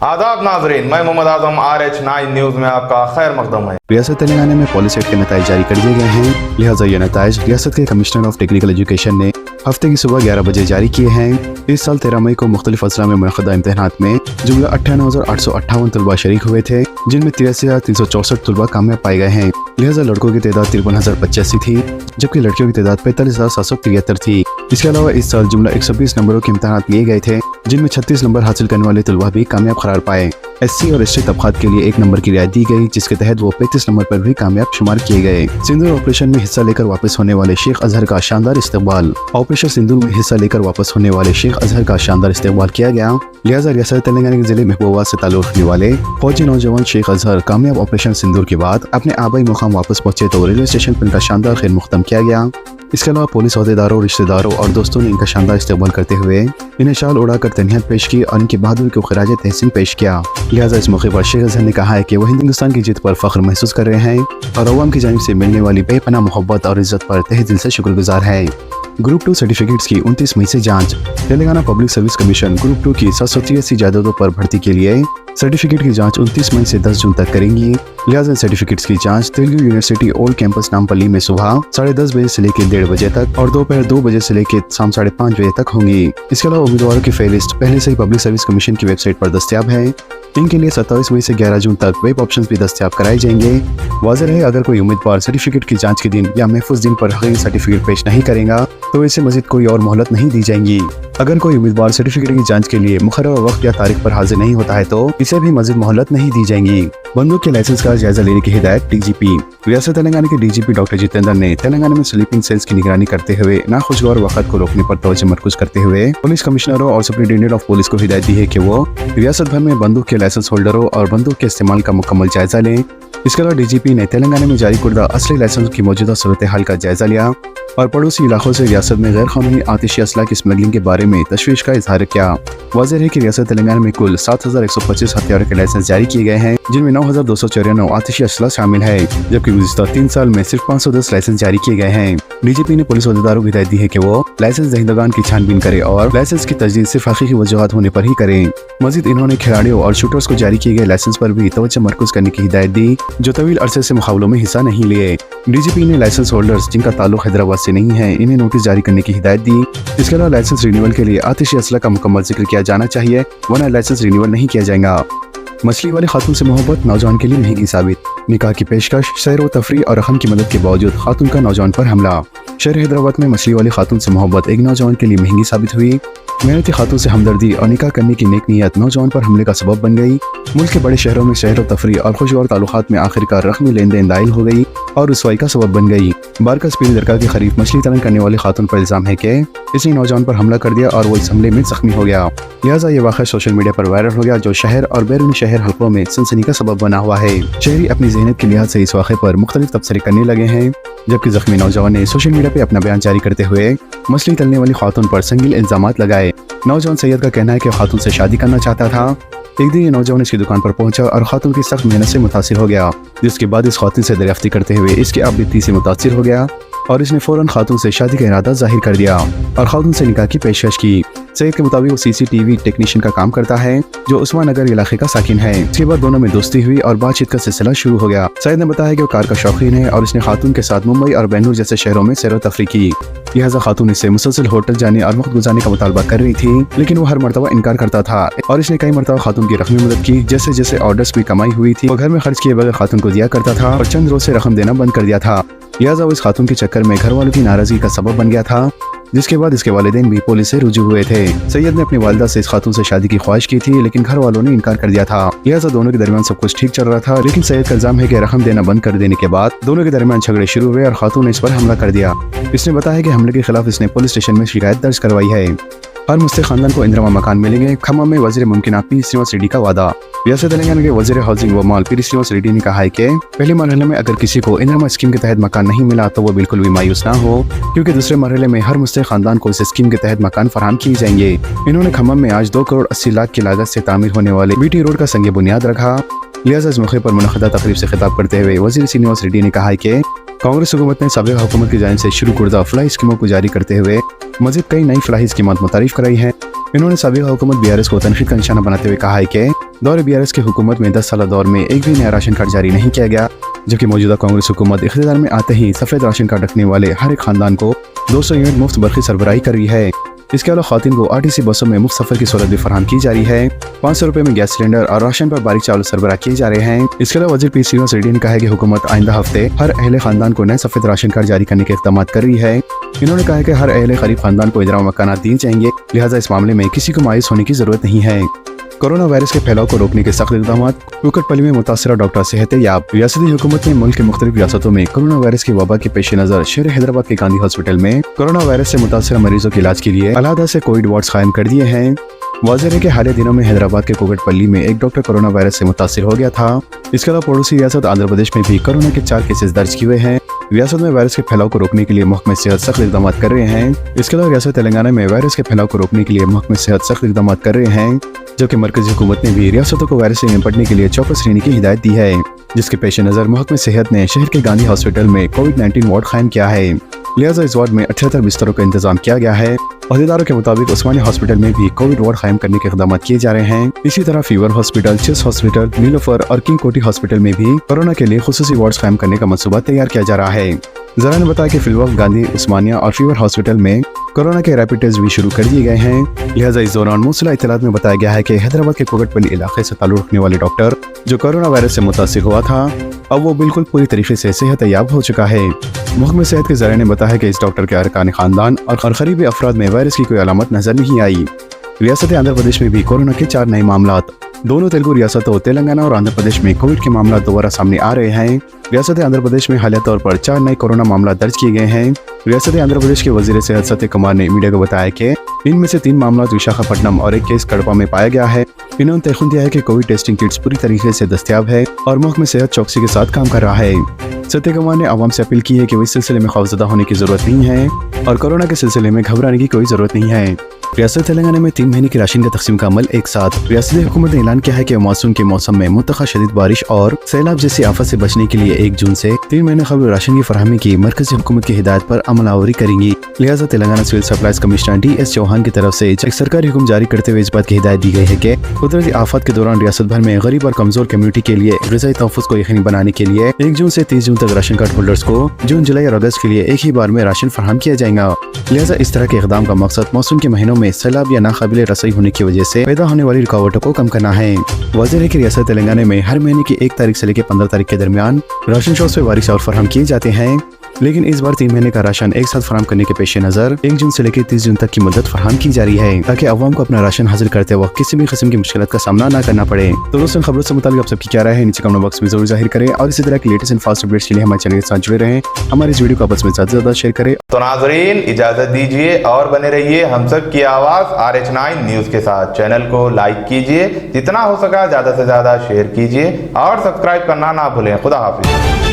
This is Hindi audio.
आदाब नाजरीन, मैं मोहम्मद आजम RH9 न्यूज़ में आपका खैर मकदम है। रियासत तेलंगाना में पॉलिसी सेट के नताइज जारी कर दिए गए हैं, लिहाजा ये नताइज रियासत के कमिश्नर ऑफ टेक्निकल एजुकेशन ने हफ्ते की सुबह 11 बजे जारी किए हैं। इस साल 13 मई को मुख्तलिफ अजला में मुनक़दा इम्तहानात में जुमला 98,858 तलबा शरीक हुए थे, जिनमें 83,364 तलबा कामयाब पाए गए हैं। लिहाजा लड़कों की तादाद 53,085 थी, जबकि लड़कियों की तादाद 45,773 थी। इसके अलावा इस साल जुमला 120 नंबरों के इम्तहानात लिए गए थे, जिनमें 36 नंबर हासिल करने वाले तलबा भी कामयाब करार पाए। SC और ST तबकात के लिए 1 नंबर की रियायत दी गई, जिसके तहत वो 35 नंबर पर भी कामयाब शुमार किए गए। सिंदूर ऑपरेशन में हिस्सा लेकर वापस होने वाले शेख अजहर का शानदार इस्तकबाल। ऑपरेशन सिंदूर में हिस्सा लेकर वापस होने वाले शेख अजहर का शानदार इस्तकबाल किया गया। लिहाजा रियासत तेलंगाना के जिले महबूबा से ताल्लुक़ रखने वाले फौजी नौजवान शेख अजहर कामयाब ऑपरेशन सिंदूर के बाद अपने आबाई मुकाम वापस पहुंचे तो रेलवे स्टेशन पर इनका शानदार खैर मुख्तम किया गया। इसके अलावा पुलिस अहदेदारों, रिश्तेदारों और दोस्तों ने इनका शानदार इस्तेमाल करते हुए इन्हें शाल उड़ाकर तहनीत पेश की और इनकी बहादुरी को खराज तहसीन पेश किया। लिहाजा इस मौके पर शेख अजहर ने कहा है कि वो हिंदुस्तान की जीत पर फख्र महसूस कर रहे हैं और अवाम की जानिब से मिलने वाली बेपनाह मोहब्बत और इज्जत पर तहे दिल से शुक्रगुजार है। ग्रुप 2 सर्टिफिकेट्स की 29 मई से जांच। Telangana public service commission group 2 की 783 जायदादों पर भर्ती के लिए सर्टिफिकेट की जांच 29 मई से 10 जून तक करेंगी। लिहाजा सर्टिफिकेट्स की जांच Telugu university old campus Nampally में सुबह 10:30 बजे से लेकर 1:30 बजे तक और दोपहर 2 बजे से लेकर शाम 5:30 बजे तक होंगी। इसके अलावा उम्मीदवारों की फेलिस्ट पहले से ही पब्लिक सर्विस कमीशन की वेबसाइट पर दस्तियाब है। इनके लिए 27 मई से 11 जून तक वेब ऑप्शंस भी दस्तियाब कराए जाएंगे। वाज़ेह है, अगर कोई उम्मीदवार सर्टिफिकेट की जांच के दिन या महफूज दिन पर हकीकी सर्टिफिकेट पेश नहीं करेगा तो इसे मजीद कोई और मोहलत नहीं दी जाएंगी। अगर कोई उम्मीदवार सर्टिफिकेट की जांच के लिए मुकर्रर वक्त या तारीख पर हाजिर नहीं होता है तो इसे भी मजीद मोहलत नहीं दी जाएंगी। बंदूक के लाइसेंस का जायजा लेने की हिदायत DGP। रियासत तेलंगाना के DGP डॉक्टर जितेंद्र ने तेलंगाना में स्लीपिंग सेल्स की निगरानी करते हुए नाखुशगवार वक्त को रोकने पर तवज्जो मरकूज करते हुए पुलिस कमिश्नरों और सुप्रिंटेंडेंट ऑफ पुलिस को हिदायत दी है कि वो रियासत भर में बंदूक के लाइसेंस होल्डरों और बंदूक के इस्तेमाल का मुकम्मल जायजा लें। इसके अलावा DGP ने तेलंगाना में जारी कुर्दा असली लाइसेंस की मौजूदा सूरत हाल का जायजा लिया और पड़ोसी इलाकों से रियासत में गैर कानूनी आतिशी असला की स्मगलिंग के बारे में तशवीश का इजहार किया। वाज़ेह है कि रियासत तेलंगाना में कुल 7,125 हथियारों के लाइसेंस जारी किए गए हैं, जिनमें 9,294 आतिशी असला शामिल है, जबकि गुज़िश्ता 3 साल में सिर्फ 510 लाइसेंस जारी किए गए हैं। DGP ने पुलिस अहदेदारों को हिदायत दी है कि वो लाइसेंस दहिंदगान की छानबीन करे और लाइसेंस की तजदीद सिर्फ हकीकी वजूहात होने पर ही करें। मजीद इन्होंने खिलाड़ियों और शूटर्स को जारी किए गए लाइसेंस पर भी तवज्जो मरकूज करने की हिदायत दी जो तवील अरसे से मुकाबलों में हिस्सा नहीं लिए। DGP ने लाइसेंस होल्डर्स जिनका ताल्लुक हैदराबाद से नहीं है इन्हें नोटिस जारी करने की हिदायत दी। इसके अलावा लाइसेंस रिन्यूअल के लिए आतिशी असला का मुकम्मल जिक्र किया जाना चाहिए, वरना लाइसेंस रिन्यूअल नहीं किया जाएगा। मछली वाले खातून से मोहब्बत नौजवान के लिए महंगी साबित। निकाह की पेशकश, सैर व तफरी और रकम की मदद के बावजूद खातून का नौजवान पर हमला। शहर हैदराबाद में मछली वाली खातून से मोहब्बत एक नौजवान के लिए महंगी साबित हुई। मेहनती खातून से हमदर्दी और निकाह करने की नेक नीयत नौजवान पर हमले का सबब बन गई। मुल्क के बड़े शहरों में सैर व तफरी और खुशगवार ताल्लुकात में आखिरकार रकमी लेन देन दाखिल हो गई और रुसवाई का सबब बन गई। बारकस पीर दरगाह के करीब मछली तलन करने वाली खातून पर इल्जाम है कि इसने नौजवान पर हमला कर दिया और वो इस हमले में जख्मी हो गया। लिहाजा ये वाक़या सोशल मीडिया पर वायरल हो गया, जो शहर और बैरूनी शहर हल्कों में सनसनी का सबब बना हुआ है। शहरी अपनी ज़हनियत के लिहाज से इस वाक़े पर मुख्तलिफ तबसरे करने लगे हैं, जबकि जख्मी नौजवान ने सोशल मीडिया पे अपना बयान जारी करते हुए मछली तलने वाली खातून पर संगीन इल्जामात लगाए। नौजवान सैयद का कहना है कि खातून से शादी करना चाहता था। एक दिन ये नौजवान इसकी दुकान पर पहुंचा और खातून की सख्त मेहनत से मुतासिर हो गया, जिसके बाद इस खातून से दरियाफ्ती करते हुए इसकी आबिदगी से मुतासिर हो गया और इसने फौरन खातून से शादी का इरादा जाहिर कर दिया और खातून से निकाह की पेशकश की। सैयद के मुताबिक वो CCTV टेक्नीशियन का काम करता है, जो उस्मान नगर इलाके का साकिन है। इसके बाद दोनों में दोस्ती हुई और बातचीत का सिलसिला शुरू हो गया। सैयद ने बताया कि वो कार का शौकीन है और इसने खातून के साथ मुंबई और बेंगलुरु जैसे शहरों में सैर व तफरी की। लिहाजा खातून इससे मुसलसल होटल जाने और वक्त गुजारने का मुतालबा कर रही थी, लेकिन वो हर मरतबा इनकार करता था और इसने कई मरतबा खातून की रकमी मदद की। जैसे जैसे ऑर्डर्स भी कमाई हुई थी वो घर में खर्च किए बगैर खातून को दिया करता था और चंद रोज से रकम देना बंद कर दिया था। लिहाजा वो इस खातून के चक्कर में घर वालों की नाराजगी का सबब बन गया था, जिसके बाद इसके वालिदैन भी पुलिस से रुजू हुए थे। सैयद ने अपनी वालिदा से इस खातून से शादी की ख्वाहिश की थी, लेकिन घर वालों ने इनकार कर दिया था। लिहाजा दोनों के दरमियान सब कुछ ठीक चल रहा था, लेकिन सैयद का इल्जाम है कि रकम देना बंद कर देने के बाद दोनों के दरमियान झगड़े शुरू हुए और खातून ने इस पर हमला कर दिया। इसने बताया कि हमले के खिलाफ इसने पुलिस स्टेशन में शिकायत दर्ज करवाई है। हर मुस्तहिक खानदान को इंदिरा मकान मिलेंगे। खम्मा में वज़ीर मुमकिनात पी श्रीनिवास रेड्डी का वादा। रियासत तेलंगाना के वज़ीर हाउसिंग व माल पी श्रीनिवास रेड्डी ने कहा है कि पहले मरहले में अगर किसी को इंदिरा स्कीम के तहत मकान नहीं मिला तो वो बिल्कुल भी मायूस ना हो, क्योंकि दूसरे मरहले में हर मुस्तहिक खानदान को इस स्कीम के तहत मकान फराहम किए जाएंगे। इन्होंने खम्मा में आज 2 करोड़ 80 लाख की लागत से तामीर होने वाले BT रोड का संग बुनियाद रखा। लिहाजा इस मौके पर मुनक़दा तकरीब से खिताब करते हुए वज़ीर श्रीनिवास रेड्डी ने कहा है कि कांग्रेस हुकूमत ने साबिक़ हुकूमत की जानिब से शुरू करदा फलाही स्कीमों को जारी करते हुए मज़ीद कई नई फलाही स्कीमात मुतारिफ कराई हैं। इन्होंने साबिक़ हुकूमत BRS को तनक़ीद का निशाना बनाते हुए कहा है कि दौर BRS की हुकूमत में 10 साल दौर में एक भी नया राशन कार्ड जारी नहीं किया गया, जबकि मौजूदा कांग्रेस हुकूमत इख्तियार में आते ही सफेद राशन कार्ड रखने वाले हर एक खानदान को 200 यूनिट मुफ्त बरखी सरबराही कर रही है। इसके अलावा खातिन को RTC बसों में मुफ्त सफर की सहूलत भी फराहम की जा रही है। 500 रुपए में गैस सिलेंडर और राशन पर बारीक चावल सरबराह किए जा रहे हैं। इसके अलावा वजीर पीर श्रीनिवास रेड्डी ने कहा है कि हुकूमत आइंदा हफ्ते हर अहले खानदान को नए सफेद राशन कार्ड जारी करने के इक़दाम कर रही है। इन्होंने कहा है कि हर अहले गरीब खानदान को इजरा मकानात दिए जाएंगे, लिहाजा इस मामले में किसी को मायूस होने की जरूरत नहीं है। कोरोना वायरस के फैलाव को रोकने के सख्त इक़दाम। कुकटपल्ली में मुतासरा डॉक्टर सेहत याब। रियासती हुकूमत ने मुल्क के मुख्तलिफ रियासतों में कोरोना वायरस की वबा के पेश नजर शहर हैदराबाद के गांधी हॉस्पिटल में कोरोना वायरस से मुतासरा मरीजों के इलाज के लिए अलहदा से कोविड वार्ड्स कायम कर दिए हैं। वाज़ेह है कि हाल दिनों में हैदराबाद के कुकटपल्ली में एक डॉक्टर कोरोना वायरस से मुतासिर हो गया था। इसके अलावा पड़ोसी रियासत आंध्र प्रदेश में भी कोरोना के 4 केसेस दर्ज किए हुए हैं। रियासत में वायरस के फैलाव को रोकने के लिए महकमे सेहत सख्त इक़दाम कर रहे हैं। इसके अलावा रियासत तेलंगाना में वायरस के फैलाव को रोकने के लिए महकमे सेहत सख्त इक़दाम कर रहे हैं, जबकि मरकजी हुकूमत ने भी रियासतों को वायरस से निपटने के लिए चौकस रहने की हिदायत दी है, जिसके पेश नजर महकमे सेहत ने शहर के गांधी हॉस्पिटल में कोविड-19 वार्ड कायम किया है। लिहाजा इस वार्ड में 78 बिस्तरों का इंतजाम किया गया है। अहदेदारों के मुताबिक उस्मानिया हॉस्पिटल में भी कोविड वार्ड कायम करने के इक़दाम किए जा रहे हैं। इसी तरह fever hospital, chest hospital, Niloufer और किंग कोटी हॉस्पिटल में भी कोरोना के लिए खुसूसी वार्ड कायम करने का मंसूबा तैयार किया जा रहा है। जरा ने बताया कि फिलवक्त गांधी, उस्मानिया और फीवर हॉस्पिटल में कोरोना के रैपिड टेस्ट भी शुरू कर दिए गए हैं। लिहाजा इस दौरान मुसला इत्तलात में बताया गया है कि हैदराबाद के कुकटपल्ली इलाके से ताल्लुक रखने वाले डॉक्टर जो कोरोना वायरस से मुतासिर हुआ था, अब वो बिल्कुल पूरी तरीके से सेहत याब हो चुका है। महकमे सेहत के जरिए ने बताया कि इस डॉक्टर के अरकान खानदान और करीबी अफराद में वायरस की कोई अलामत नजर नहीं आई। रियासत आंध्र प्रदेश में भी कोरोना के 4 नए मामलात। दोनों तेलुगु रियासतों तेलंगाना और आंध्र प्रदेश में कोविड के मामला दोबारा सामने आ रहे हैं। रियासत आंध्र प्रदेश में हालिया तौर पर 4 नए कोरोना मामला दर्ज किए गए हैं। रियासत आंध्र प्रदेश के वजीर सेहत सत्य कुमार ने मीडिया को बताया कि इनमें से 3 मामला विशाखापट्टनम और 1 केस कड़पा में पाया गया है। इन्होंने तयखुन दिया है कि कोविड टेस्टिंग किट्स पूरी तरीके से दस्तयाब है और महकमे सेहत चौकसी के साथ काम कर रहा है। सत्य कुमार ने आवाम से अपील की है कि वो इस सिलसिले में खौफजदा होने की जरूरत नहीं है और कोरोना के सिलसिले में घबराने की कोई जरूरत नहीं है। रियासत तेलंगाना में 3 महीने की राशन का तकसीम का अमल एक साथ। रियासती हुकूमत ने ऐलान किया है कि मानसून के मौसम में मुतलका शदीद बारिश और सैलाब जैसी आफत से बचने के लिए 1 जून से 3 महीने कबल राशन की फरहमी की मरकजी हुकूमत की हिदायत पर अमलावरी करेंगी। लिहाजा Telangana civil supplies commissioner DS Chauhan की तरफ से एक सरकारी हुक्म जारी करते हुए इस बात की हिदायत दी गई है कि कुदरती आफत के दौरान रियासत भर में गरीब और कमजोर कम्युनिटी के लिए ग़िज़ाई तहफ़्फ़ुज़ को यकीनी बनाने के लिए 1 जून से 30 जून तक राशन कार्ड होल्डर्स को जून, जुलाई और अगस्त के लिए एक ही बार में राशन फराहम किया जाएगा। लिहाजा इस तरह के इक़दाम का मकसद मौसम के महीनों में सैलाब या नाकाबिले रसाई होने की वजह से पैदा होने वाली रुकावटों को कम करना है। वाज़ेह है कि रियासत तेलंगाना में हर महीने की 1 तारीख से लेकर 15 तारीख के दरमियान राशन शॉप्स पे बारीक चावल फराहम किए जाते हैं, लेकिन इस बार 3 महीने का राशन एक साथ फराहम करने के पेश नजर 1 जून से लेकर 30 जून तक की मुद्दत फराहम की जा रही है, ताकि अवाम को अपना राशन हासिल करते वक्त किसी भी किस्म की मुश्किल का सामना न करना पड़े। तो दोस्तों, खबरों से मुताबिक आप सबकी क्या राय है नीचे कमेंट बॉक्स में जरूर जाहिर करें और इसी तरह की लेटेस्ट एंड फास्ट अपडेट्स के लिए हमारे चैनल के साथ जुड़े रहें। हमारे इस वीडियो को आपस में ज्यादा से ज्यादा शेयर करें। तो नाजरीन, इजाजत दीजिए और बने रहिए हम सब की आवाज RH9 न्यूज के साथ। चैनल को लाइक कीजिए, जितना हो सका ज्यादा से ज्यादा शेयर कीजिए और सब्सक्राइब करना ना भूलें। खुदा हाफिज।